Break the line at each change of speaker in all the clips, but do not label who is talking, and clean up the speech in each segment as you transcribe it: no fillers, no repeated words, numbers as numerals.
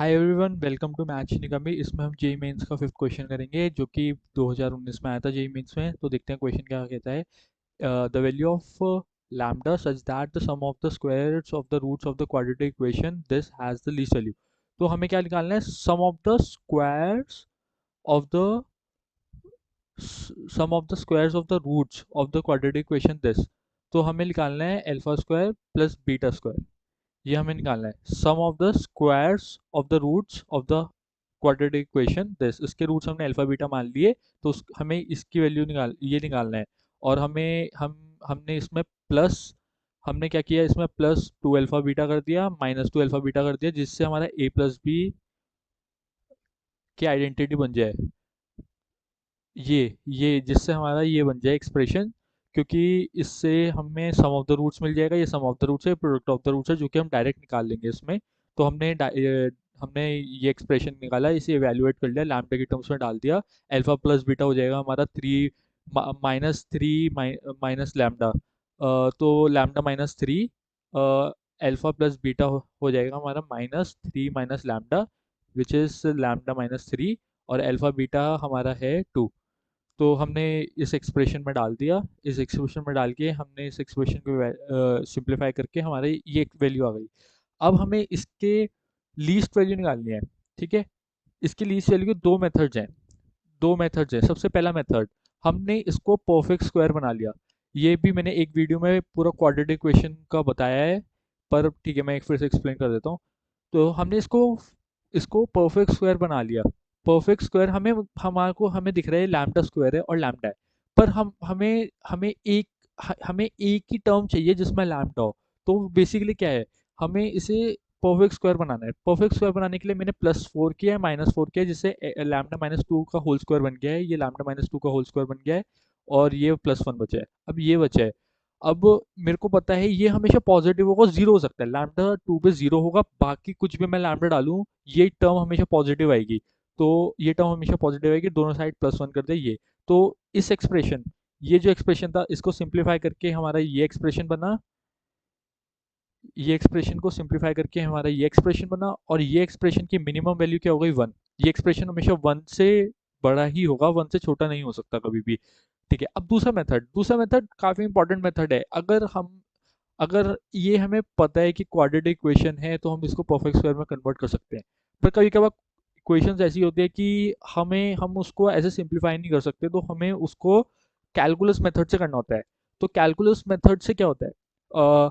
Hi everyone, welcome to match निगमी। इसमें हम जेई मेंस का फिफ्थ क्वेश्चन करेंगे जो कि 2019 में आया था जेई मेंस में। तो देखते हैं क्वेश्चन क्या कहता है। The value of lambda such that the sum of the squares of the roots of the quadratic equation this has the least value. तो हमें क्या निकालना है? Sum of the squares of the of the roots of the quadratic equation this. तो हमें निकालना है alpha square plus beta square. ये हमें निकालना है sum of the squares of the roots of the quadratic equation this. इसके roots हमने अल्फा बीटा मान लिए, तो हमें इसकी वैल्यू निकालना है। और हमने इसमें प्लस, हमने क्या किया, इसमें प्लस टू अल्फा बीटा कर दिया, माइनस टू अल्फा बीटा कर दिया, जिससे हमारा ए प्लस बी की आइडेंटिटी बन जाए। ये जिससे हमारा ये बन जाए एक्सप्रेशन, क्योंकि इससे हमें सम ऑफ द रूट्स मिल जाएगा। ये सम ऑफ द रूट्स है, प्रोडक्ट ऑफ द रूट्स है, जो कि हम डायरेक्ट निकाल लेंगे इसमें। तो हमने ये एक्सप्रेशन निकाला, इसे एवेल्युएट कर लिया, लैम्डा की टर्म्स में डाल दिया। अल्फा प्लस बीटा हो जाएगा हमारा three minus three minus lambda. तो lambda minus three, alpha plus beta हो जाएगा हमारा minus three minus lambda, which is lambda minus three. और अल्फा बीटा हमारा है टू। तो हमने इस एक्सप्रेशन में डाल दिया। इस एक्सप्रेशन में डाल के हमने इस एक्सप्रेशन को सिंप्लीफाई करके हमारे ये एक वैल्यू आ गई। अब हमें इसके लीस्ट वैल्यू निकालनी है। ठीक है, इसकी लीस्ट वैल्यू के दो मेथड्स हैं। सबसे पहला मेथड, हमने इसको परफेक्ट स्क्वायर बना लिया। ये भी मैंने एक वीडियो में पूरा क्वाड्रेटिक इक्वेशन का बताया है, पर ठीक है, मैं एक फिर से एक्सप्लेन कर देता हूँ। तो हमने इसको इसको परफेक्ट स्क्वायर बना लिया। परफेक्ट स्क्वायर हमें दिख रहा है लैम्डा स्क्वायर है और लैम्डा है। पर हमें एक ही टर्म चाहिए जिसमें लैम्डा हो। तो बेसिकली क्या है, हमें इसे परफेक्ट स्क्वायर बनाना है। परफेक्ट स्क्वायर बनाने के लिए मैंने प्लस फोर किया है, माइनस फोर किया है, जिससे लैम्डा माइनस टू का होल स्क्वायर बन गया है। ये लैम्डा माइनस टू का होल स्क्वायर बन गया है, और ये प्लस वन बचा है। अब ये बचा है। अब मेरे को पता है ये हमेशा पॉजिटिव होगा, जीरो हो सकता है। लैम्डा टू पे जीरो होगा, बाकी कुछ भी मैं लैम्डा डालूं, ये टर्म हमेशा पॉजिटिव आएगी। तो ये टर्म हमेशा पॉजिटिव आएगी, दोनों साइड प्लस वन कर दे ये। तो इस एक्सप्रेशन ये जो एक्सप्रेशन था, इसको सिंप्लीफाई करके हमारा ये एक्सप्रेशन बना। ये एक्सप्रेशन को सिंप्लीफाई करके हमारा ये एक्सप्रेशन बना, और ये एक्सप्रेशन की मिनिमम वैल्यू क्या हो गई? वन। ये एक्सप्रेशन हमेशा वन से बड़ा ही होगा, वन से छोटा नहीं हो सकता कभी भी। ठीक है, अब दूसरा मेथड काफी इंपॉर्टेंट मेथड है। अगर ये हमें पता है कि क्वाड्रेटिक इक्वेशन है, तो हम इसको परफेक्ट स्क्वायर में कन्वर्ट कर सकते हैं। पर कभी कभार इक्वेशंस ऐसी होती है कि हम उसको ऐसे सिंप्लीफाई नहीं कर सकते, तो हमें उसको कैलकुलस मेथड से करना होता है। तो कैलकुलस मेथड से क्या होता है? अ,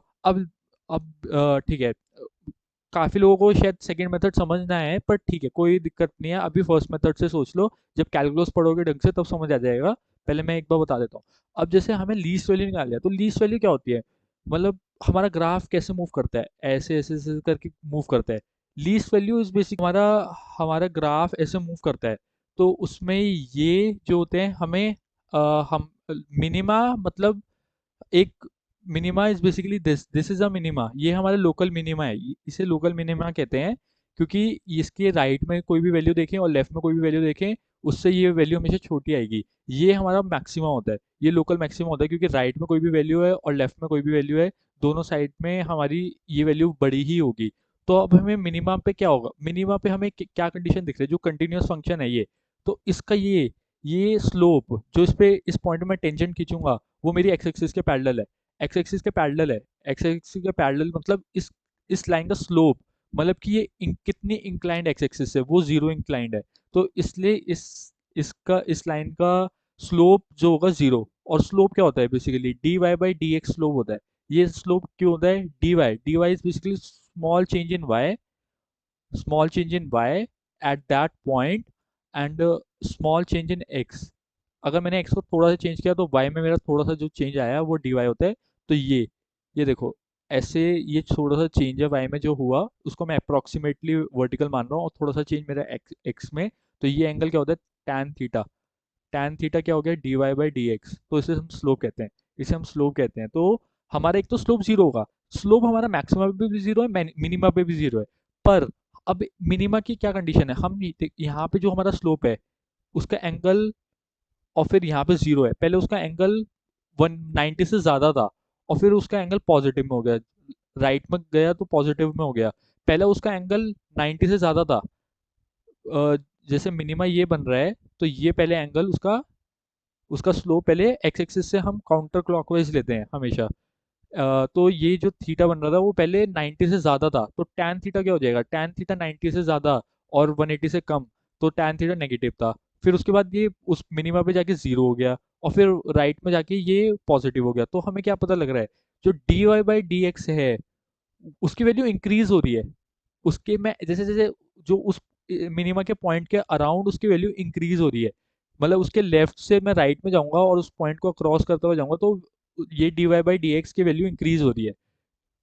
अब ठीक है, काफी लोगों को शायद सेकंड मेथड समझ ना आए, पर ठीक है, कोई दिक्कत नहीं है। अभी फर्स्ट मेथड से सोच लो, जब कैलकुलस पढ़ोगे ढंग से तब समझ आ जाएगा। पहले मैं एक बार बता देता हूँ। अब जैसे हमें लीस्ट वैल्यू निकाल लिया, तो लीस्ट वैल्यू क्या होती है? मतलब हमारा ग्राफ कैसे मूव करता है, ऐसे ऐसे ऐसे करके मूव करता है। लीस्ट वैल्यू इज बेसिक हमारा हमारा ग्राफ ऐसे मूव करता है। तो उसमें ये जो होते हैं, हम मिनिमा, मतलब एक minima is basically this is a minima. ये हमारे लोकल मिनिमा है, इसे लोकल मिनिमा कहते हैं। क्योंकि इसके राइट में कोई भी वैल्यू देखें और लेफ्ट में कोई भी वैल्यू देखें, उससे ये वैल्यू हमेशा छोटी आएगी। ये हमारा मैक्सिमम होता है, ये लोकल मैक्सिमम होता है, क्योंकि राइट में कोई भी वैल्यू है और लेफ्ट में कोई भी वैल्यू है, दोनों साइड में हमारी ये वैल्यू बड़ी ही होगी। तो अब हमें मिनिमा पे क्या होगा? मिनिमा पे हमें क्या कंडीशन दिख रही है? जो कंटिन्यूस फंक्शन है ये, तो इसका ये स्लोप जो इस पॉइंट में टेंजेंट खींचूंगा, वो मेरी एक्स एक्सिस के पैरेलल है। एक्स एक्सिस के पैरेलल है। एक्स एक्सिस के पैरेलल मतलब इस लाइन का स्लोप, मतलब कि कितनी इंक्लाइंड एक्स एक्सिस है, वो जीरो इंक्लाइंड है। तो इसलिए इस लाइन का स्लोप जो होगा जीरो। और स्लोप क्या होता है? Basically D Y by D X slope होता है। ये स्लोप क्यों होता है? D Y is basically small change in Y at that point, and small change in X. अगर मैंने एक्स को थोड़ा सा चेंज किया, तो वाई में मेरा थोड़ा सा जो चेंज आया वो डी वाई होता है। तो ये देखो, ऐसे ये थोड़ा सा चेंज है वाई में जो हुआ, उसको मैं अप्रोक्सीमेटली वर्टिकल मान रहा हूँ, और थोड़ा सा चेंज मेरा एक्स में। तो ये एंगल क्या होता है? टैन थीटा क्या हो गया? D Y by D X. तो इसे हम स्लोप कहते हैं। तो हमारा एक तो स्लोप जीरो होगा। स्लोप हमारा मैक्सिमम पे भी जीरो है, मिनिमा पे भी जीरो है। पर अब मिनिमा की क्या कंडीशन है? यहाँ पे जो हमारा स्लोप है, उसका एंगल, और फिर यहाँ पे जीरो है। पहले उसका एंगल 190 से ज्यादा था, और फिर उसका एंगल पॉजिटिव में हो गया, राइट में गया तो पॉजिटिव में हो गया। पहले उसका एंगल 90 से ज़्यादा था। जैसे मिनिमा ये बन रहा है, तो ये पहले एंगल उसका उसका स्लोप पहले एक्स एक्सिस से हम काउंटर क्लॉकवाइज लेते हैं हमेशा। तो ये जो थीटा बन रहा था वो पहले 90 से ज़्यादा था, तो टैन थीटा क्या हो जाएगा, टैन थीटा 90 से ज़्यादा और 180 से कम, तो टैन थीटा नेगेटिव था। फिर उसके बाद ये उस मिनिमा पे जाके ज़ीरो हो गया, और फिर राइट में जाके ये पॉजिटिव हो गया। तो हमें क्या पता लग रहा है, जो D Y by D X है उसकी वैल्यू इंक्रीज हो रही है। उसके में जैसे जैसे जो उस मिनिमा के पॉइंट के अराउंड उसकी वैल्यू इंक्रीज हो रही है, मतलब उसके लेफ्ट से मैं राइट में जाऊंगा और उस पॉइंट को क्रॉस करते हुए जाऊंगा, तो ये D Y by D X की वैल्यू इंक्रीज हो रही है,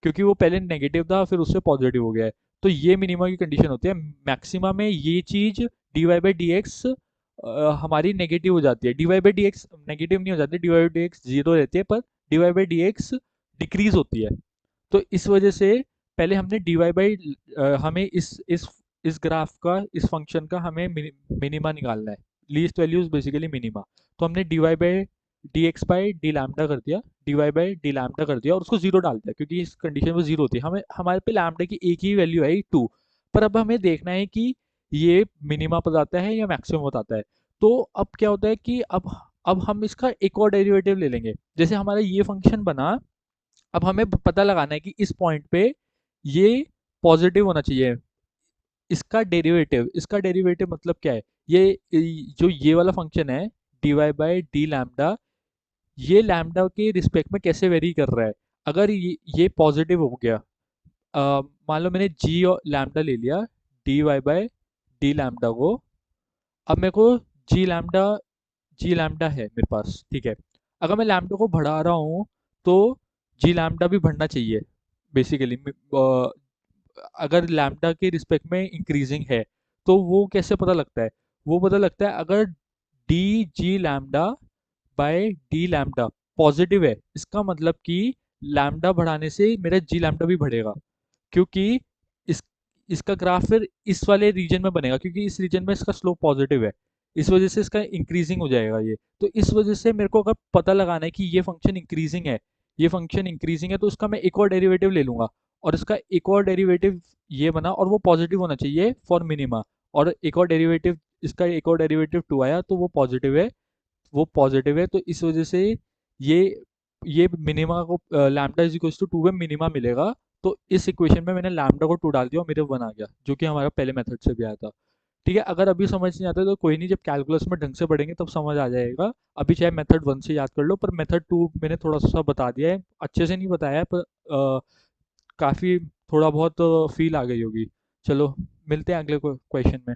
क्योंकि वो पहले नेगेटिव था फिर उससे पॉजिटिव हो गया है। तो ये मिनिमा की कंडीशन होती है। मैक्सिमा में ये चीज D Y by D X हमारी नेगेटिव हो जाती है। D Y by D X negative नहीं हो जाती, D Y by D X zero रहती है, पर D Y by D X decrease होती है। तो इस वजह से पहले हमने डी वाई बाई, हमें इस ग्राफ का, इस फंक्शन का हमें मिनिमा निकालना है। Least values basically minima. तो हमने D Y by D X by D lambda कर दिया, D Y by D lambda कर दिया और उसको जीरो डाल दिया, क्योंकि इस कंडीशन में जीरो होती है। हमें हमारे पे लैम्डा की एक ही वैल्यू है टू। पर अब हमें देखना है कि ये मिनिमा बताता है या मैक्सिमम बताता है। तो अब क्या होता है कि अब हम इसका एक और डेरिवेटिव ले लेंगे। जैसे हमारा ये फंक्शन बना, अब हमें पता लगाना है कि इस पॉइंट पे ये पॉजिटिव होना चाहिए। इसका डेरिवेटिव मतलब क्या है, जो ये वाला फंक्शन है D Y by D lambda, ये लैम्डा के रिस्पेक्ट में कैसे वेरी कर रहा है। अगर ये पॉजिटिव हो गया, मान लो मैंने जी और लैम्डा ले लिया, D Y by D lambda को। अब मेरे को जी लैम्डा जी लैम्डा है मेरे पास, ठीक है। अगर मैं लैम्डा को बढ़ा रहा हूँ तो जी लैम्डा भी बढ़ना चाहिए बेसिकली। अगर लैम्डा के रिस्पेक्ट में इंक्रीजिंग है, तो वो कैसे पता लगता है, वो पता लगता है अगर D G lambda by D lambda positive है, इसका मतलब कि लैम्डा बढ़ाने से मेरा जी लैम्डा भी बढ़ेगा, क्योंकि इस इसका ग्राफ फिर इस वाले रीजन में बनेगा, क्योंकि इस रीजन में इसका स्लोप पॉजिटिव है। इस वजह से इसका इंक्रीजिंग हो जाएगा ये। तो इस वजह से मेरे को अगर पता लगाना है कि ये फंक्शन इंक्रीजिंग है, ये फंक्शन इंक्रीजिंग है, तो इसका मैं एक और डेरिवेटिव ले लूंगा। और इसका एक और डेरिवेटिव ये बना, और वो पॉजिटिव होना चाहिए फॉर मिनिमा। और एक और डेरिवेटिव, इसका एक और डेरिवेटिव टू आया, तो वो पॉजिटिव है। तो इस वजह से ये ये मिनिमा को lambda is equal to two में मिनिमा मिलेगा। तो इस इक्वेशन में मैंने लैम्डा को टू डाल दिया और मेरे वन आ गया, जो कि हमारा पहले मेथड से भी आया था। ठीक है, अगर अभी समझ नहीं आता तो कोई नहीं, जब कैलकुलस में ढंग से पढ़ेंगे तब समझ आ जाएगा। अभी चाहे मेथड वन से याद कर लो, पर मेथड टू मैंने थोड़ा सा बता दिया है, अच्छे से नहीं बताया है, पर काफ़ी थोड़ा बहुत फील आ गई होगी। चलो, मिलते हैं अगले क्वेश्चन में।